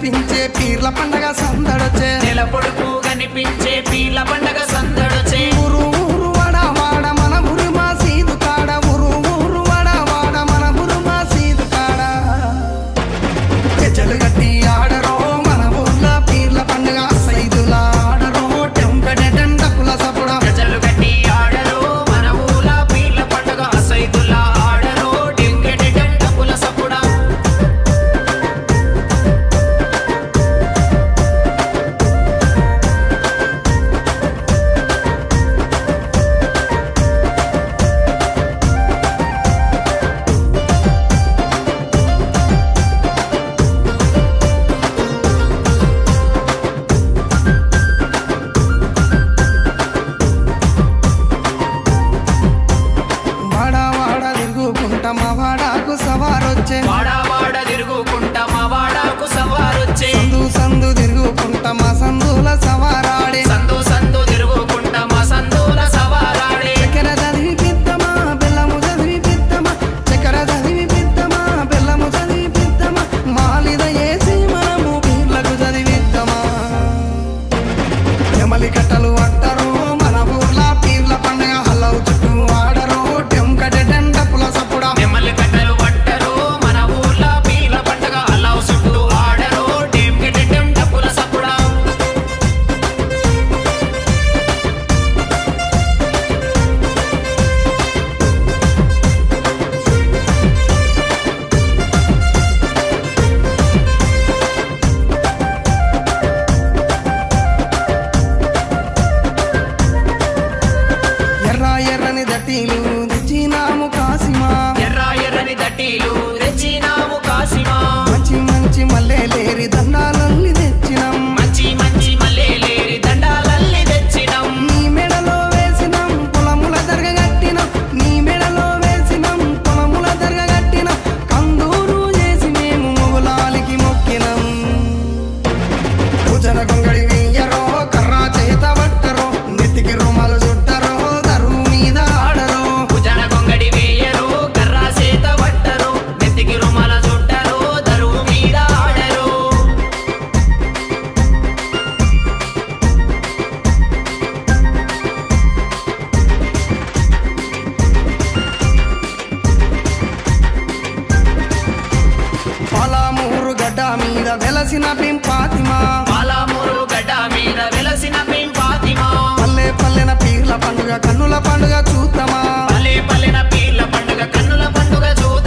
కనిపించే పీర్ల పండగ సందడొచ్చే నెల పొడుపు కనిపించే పీర్ల పండగ సందడొచ్చే ఊరు ఊరు వాడ వాడ మన ఊరు మా సీదు కాడ ఊరు ఊరు వాడ వాడ మన ఊరు మా సీదు కాడ గజ్జలు గట్టి ఆడరో మన ఊర్ల పీర్ల పండగ సైదులా ఆడరో టెంపెడే డండకుల సపుడ గజ్జలు గట్టి ఆడరో మన ఊర్ల పీర్ల పండగ సైదులా ఆడరో టెంకెడే డండకుల సపుడ మా వాడాకు సవారొచ్చే వాడా వాడ తిరుగుకుంటా మా వాడాకు సవారొచ్చే సందు సందు తిరుగుకుంటా మా సందుల సవారాడే సందు సందు తిరుగుకుంటా మా సందుల సవారాడే చక్కెర చదివి పిద్దమా బెల్లము చదివి పిద్దమా చక్కెర చదివి పిద్దమా బెల్లము చదివి పిద్దమా మాలిద వేసి మనము పీర్లకు చదివిద్దమా ఎమలి కట్టలు అంటారు మన ఊర్ల పీర్ల పండుగ హల్లవు చుట్టూ ఆడరు టెంకటె డండపుల సపుడ నెమ్మలి కట్టలు పట్టరు మన ఊర్ల పీర్ల పండగ అల్లావు చుట్టూ ఆడరు టెంకెటె డండపుల సపుడ ఎర్ర ఎర్రని దట్టీలు తెచ్చినాము కాసిమా ఎర్ర ఎర్రని దట్టీలు తెచ్చినాము కాసిమా మంచి మంచి మల్లెలేరి దండాలల్లి తెచ్చినాం మంచి మంచి మల్లెలేరి దండాలల్లి తెచ్చినాం నీ మెడలో వేసినాం పొలముల దర్గగట్టినాం నీ మెడలో వేసినాం పొలముల దర్గగట్టినాం కందూరు చేసి మేము మొగులాలికి మొక్కినాం భుజన గొంగడి వెయ్యరో కర్ర చేత పట్టరో నెత్తికి రుమాలు చుట్టరో దరువు మీద ఆడరో భుజన గొంగడి వేయరు కర్ర సేత పట్టరు నెత్తికి రుమాల చుట్టరు దరువు మీద ఆడరు పాలమూరు గడ్డ మీద వెలసిన పింపాతిమా పాలమూరు గడ్డ మీద వెలసిన పింపాతిమా పల్లె పల్లెన పీర్ల పండుగ కన్నుల పండుగ చూద్దామా పల్లె పల్లెన పీర్ల పండుగ కన్నుల పండుగ చూద్దామా